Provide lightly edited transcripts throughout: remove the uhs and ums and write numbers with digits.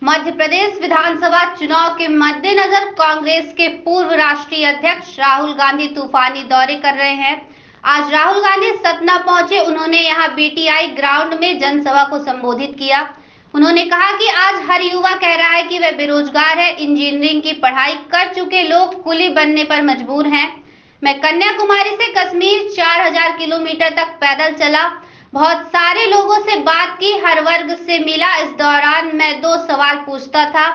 मध्य प्रदेश विधानसभा चुनाव के मद्देनजर कांग्रेस के पूर्व राष्ट्रीय अध्यक्ष राहुल गांधी तूफानी दौरे कर रहे हैं। आज राहुल गांधी सतना पहुंचे। उन्होंने यहां बीटीआई ग्राउंड में जनसभा को संबोधित किया। उन्होंने कहा कि आज हर युवा कह रहा है कि वह बेरोजगार है। इंजीनियरिंग की पढ़ाई कर चुके लोग कुली बनने पर मजबूर हैं। मैं कन्याकुमारी से कश्मीर 4000 किलोमीटर तक पैदल चला, बहुत सारे लोगों से बात की, हर वर्ग से मिला। इस दौरान मैं 2 सवाल पूछता था,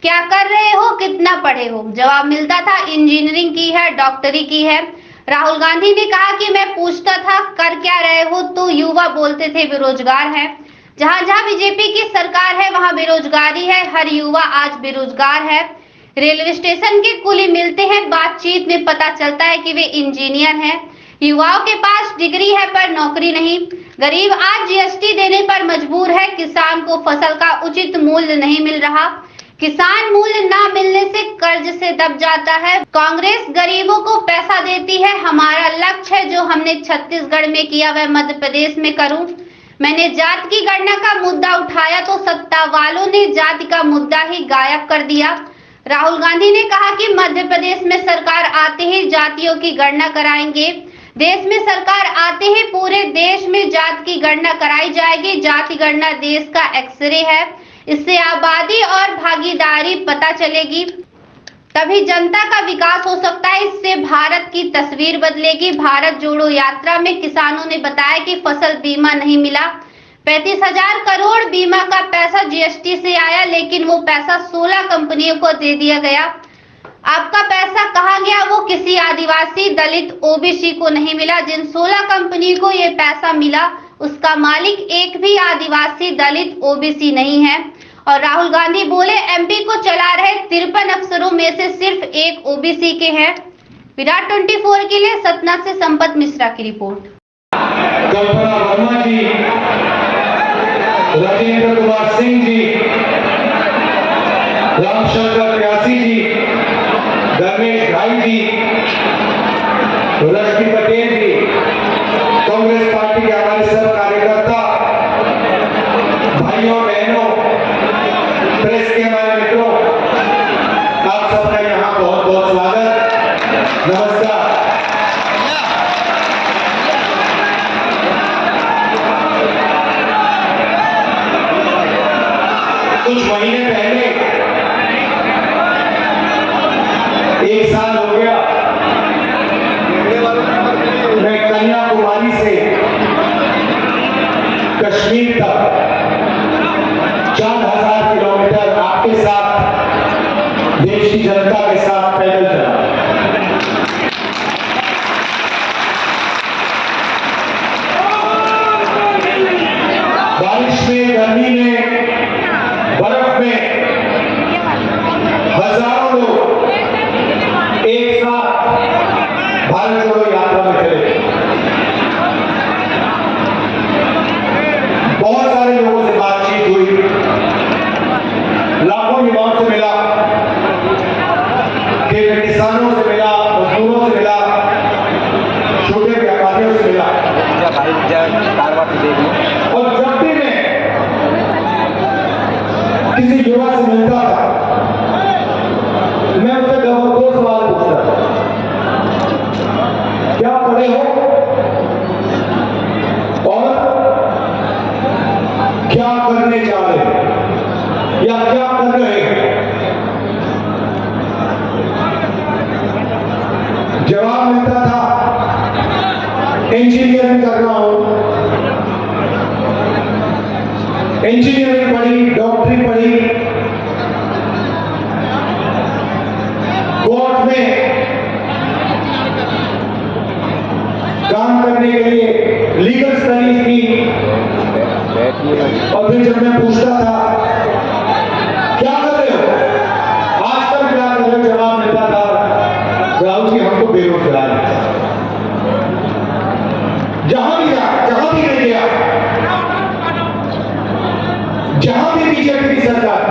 क्या कर रहे हो, कितना पढ़े हो? जवाब मिलता था, इंजीनियरिंग की है, डॉक्टरी की है। राहुल गांधी ने कहा कि मैं पूछता था कर क्या रहे हो, तो युवा बोलते थे बेरोजगार है। जहां जहां बीजेपी की सरकार है वहां बेरोजगारी है। हर युवा आज बेरोजगार है। रेलवे स्टेशन के कुली मिलते हैं, बातचीत में पता चलता है कि वे इंजीनियर हैं। युवाओं के पास डिग्री है पर नौकरी नहीं। गरीब आज जीएसटी देने पर मजबूर है। किसान को फसल का उचित मूल्य नहीं मिल रहा। किसान मूल्य ना मिलने से कर्ज से दब जाता है। कांग्रेस गरीबों को पैसा देती है। हमारा लक्ष्य है जो हमने छत्तीसगढ़ में किया वह मध्य प्रदेश में करूं। मैंने जाति की गणना का मुद्दा उठाया तो सत्ता वालों ने जाति का मुद्दा ही गायब कर दिया। राहुल गांधी ने कहा कि मध्य प्रदेश में सरकार आते ही जातियों की गणना कराएंगे। देश में सरकार आते ही पूरे देश में जाति की गणना कराई जाएगी। जाति गणना देश का एक्सरे है। इससे आबादी और भागीदारी पता चलेगी, तभी जनता का विकास हो सकता है। इससे भारत की तस्वीर बदलेगी। भारत जोड़ो यात्रा में किसानों ने बताया कि फसल बीमा नहीं मिला। 35,000 करोड़ बीमा का पैसा जीएसटी से आया, लेकिन वो पैसा 16 कंपनियों को दे दिया गया। आपका पैसा कहाँ गया? वो किसी आदिवासी, दलित, ओबीसी को नहीं मिला। जिन 16 कंपनी को ये पैसा मिला उसका मालिक एक भी आदिवासी, दलित, ओबीसी नहीं है। और राहुल गांधी बोले एमपी को चला रहे 53 अफसरों में से सिर्फ एक ओबीसी के हैं। विराट 24 के लिए सतना से संपत मिश्रा की रिपोर्ट। कल्पना वर्मा जी, राजेंद्र कुमार सिंह जी, रामशंकर प्यासी जी, धर्मेश भाई जी, लक्ष्मी पटेल जी, कांग्रेस पार्टी के हमारे सब कार्यकर्ता भाइयों बहनों, प्रेस के हमारे मित्रों, आप सबका यहाँ बहुत बहुत स्वागत, नमस्कार। कुछ महीने पहले, 1 साल हो गया, मैं कन्याकुमारी से कश्मीर तक 4000 किलोमीटर आपके साथ, देश की जनता के साथ पैदल चला। बारिश में, गर्मी में, बर्फ में हजारों लोग एक साथ भारत जोड़ो यात्रा में चले। बहुत सारे लोगों से बातचीत हुई, लाखों युवाओं से मिला, किसानों से मिला, मजदूरों से मिला, छोटे व्यापारियों से मिला। और जब भी मैं किसी युवा से मिलता था, मैं उससे 2 सवाल पूछता था, क्या पढ़े हो और क्या करने जा रहे हो या क्या कर रहे हो? जवाब मिलता था इंजीनियरिंग कर रहा हूं, इंजीनियरिंग पढ़ी, डॉक्टरी पढ़ी, कोर्ट में काम करने के लिए लीगल स्टडीज की। और फिर जब मैं पूछता था क्या कर रहे हो, आज तक क्या कर रहे हो, जवाब मिलता था राहुल जी हमको बेरोजगार है। जहां भी नहीं गया, जहां भी बीजेपी की सरकार,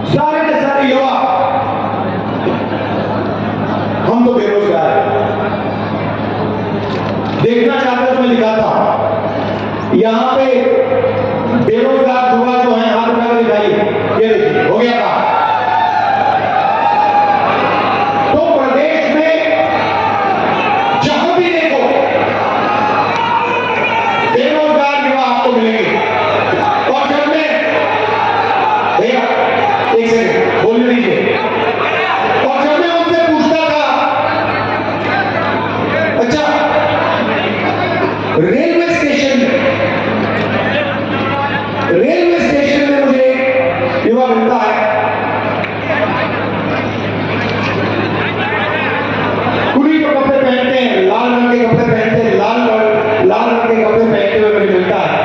सारे के सारे युवा हम तो बेरोजगार हैं। देखना चाहता तो मैं दिखाता हूं, यहां पे बेरोजगार युवा जो ये देखिए हो गया काम। तो प्रदेश में जहां भी देखो बेरोजगार युवा आपको मिलेंगे। और जब मैं भैया एक सेकंड बोलने दीजिए, और जब मैं उनसे पूछता था अच्छा रेलवे स्टेशन में मुझे युवा मिलता है, कुली के कपड़े पहनते हैं, लाल रंग के कपड़े पहनते हैं, लाल रंग के कपड़े पहनते हुए मुझे मिलता है।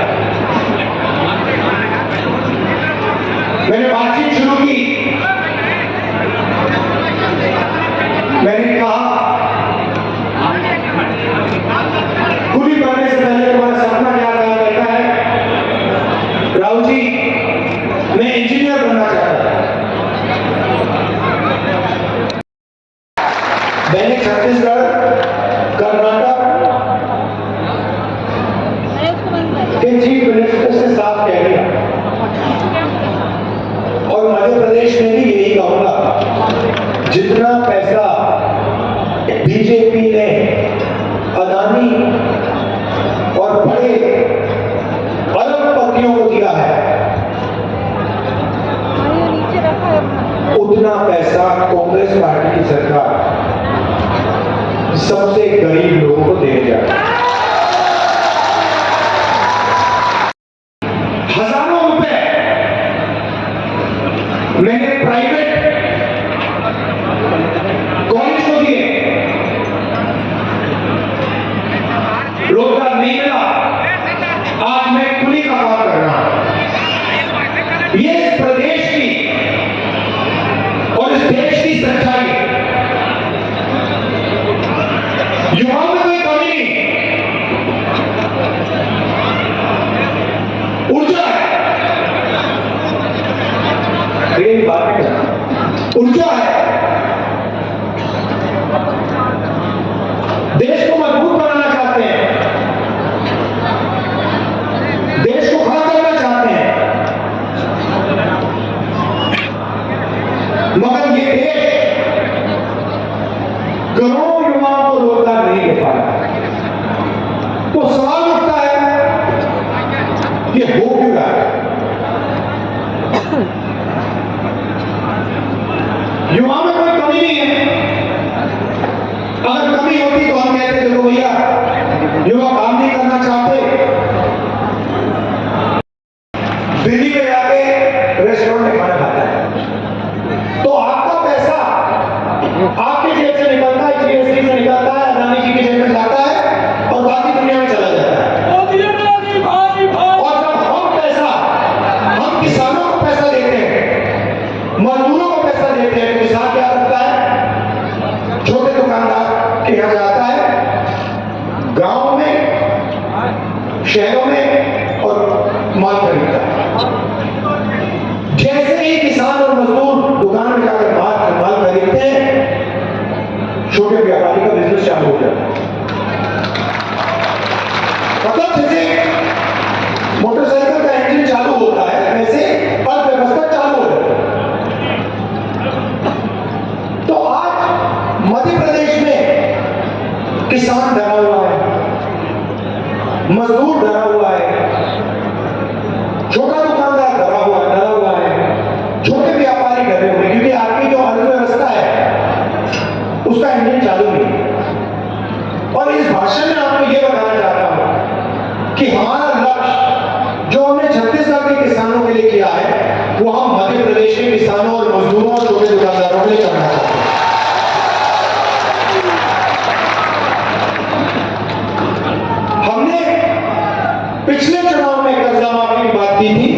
मैंने बातचीत शुरू की, मैंने कहा कुली करने से पहले तुम्हारा सपना क्या कहा करता है? राहुल जी मैं इंजीनियर बनना चाहता हूं। मैंने छत्तीसगढ़, कर्नाटक के चीफ मिनिस्टर से साफ कह दिया और मध्य प्रदेश में भी यही कहूंगा, जितना पैसा बीजेपी ने अदानी और बड़े अरबपतियों को दिया है, उतना पैसा कांग्रेस पार्टी की सरकार सबसे गरीब लोगों को देने जा रही है। हजारों रुपए मैंने प्राइवेट कॉलेज को दिए, रोजगार नहीं मिला, आज मैं कुली का काम कर रहा हूं। ये इस प्रदेश की और इस देश की सच्चाई है। युवाओं में कोई कमी नहीं, ऊर्जा है, ये बात नहीं करना, ऊर्जा है, देश को मजबूत बनाना चाहते हैं, देश को खड़ा करना चाहते हैं, मगर ये देश करोड़ों युवाओं को रोजगार नहीं दे पा रहा। तो सवाल उठता है ये हो क्यों रहा है? युवाओं में कोई कमी नहीं है, अगर कमी होती तो हम कहते देखो भैया युवा काम नहीं करना चाहते, दिल्ली में जाके रेस्टोरेंट में खाना खाता है, तो आपका पैसा आपकी जेब से निकलता है, जीएसटी से निकलता है, अदानी जी की जेब में जाता है और बाकी दुनिया में चला जाता है। और जब हम किसानों को पैसा देते हैं, मजदूरों को पैसा देते हैं, तो किसान क्या करता है? छोटे दुकानदार के यहाँ जाता है, गांव में, शहरों में और माल खरीदता है। जैसे ही किसान और मजदूर दुकान में जाकर माल खरीदते हैं, छोटे व्यापारी का बिजनेस चालू हो जाता है। मतलब जैसे मोटरसाइकिल का इंजन चालू होता है, वैसे अर्थव्यवस्था चालू हो जाती है। तो आज मध्य प्रदेश में किसान डरा हुआ है, मजदूर डरा हुआ है, छोटा दुकानदार डरा हुआ है, छोटे व्यापारी डरे हुए, क्योंकि आपकी जो अर्थव्यवस्था है उसका इंजन चालू नहीं। और इस भाषण में आपको यह बताना चाहता हूं कि हमारा लक्ष्य जो हमने छत्तीसगढ़ के किसानों के लिए किया है, वो हम मध्य प्रदेश के किसानों और मजदूरों और छोटे दुकानदारों के लिए करना चाहते हैं। हमने पिछले चुनाव में कर्जा माफी की बात की थी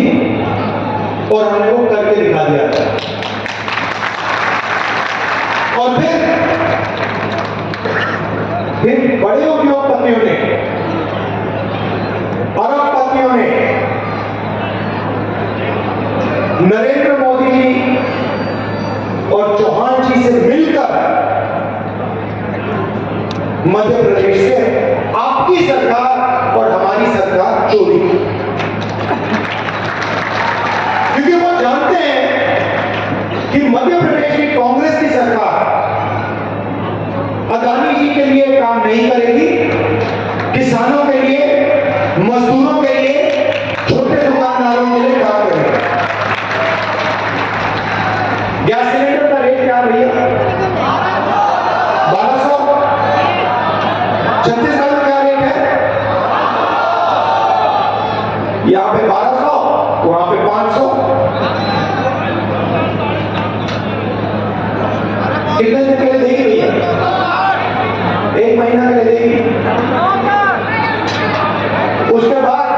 और हमने वो करके दिखा दिया था। और फिर बड़े उद्योगपतियों ने, अरबपतियों ने नरेंद्र मोदी जी और चौहान जी से मिलकर मध्य प्रदेश से आपकी सरकार और हमारी सरकार चोरी की, क्योंकि वो जानते हैं कि मध्य प्रदेश की कांग्रेस की सरकार अदानी जी के लिए काम नहीं करेगी, किसानों के लिए, मजदूरों के लिए, छोटे दुकानदारों के लिए काम करेगी। गैस सिलेंडर का रेट क्या भैया? 1200। छत्तीसगढ़ में क्या रेट है? यहाँ पे 1200, वहां पे 500। कितने दिन के लिए देगी भैया? 1 महीना के लिए देगी। उसके बाद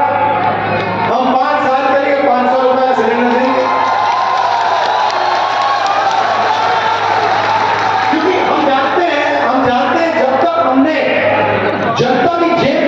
हम 5 साल के लिए 500 रुपया सिलेंडर देंगे, क्योंकि हम जानते हैं जब तक जनता की जेब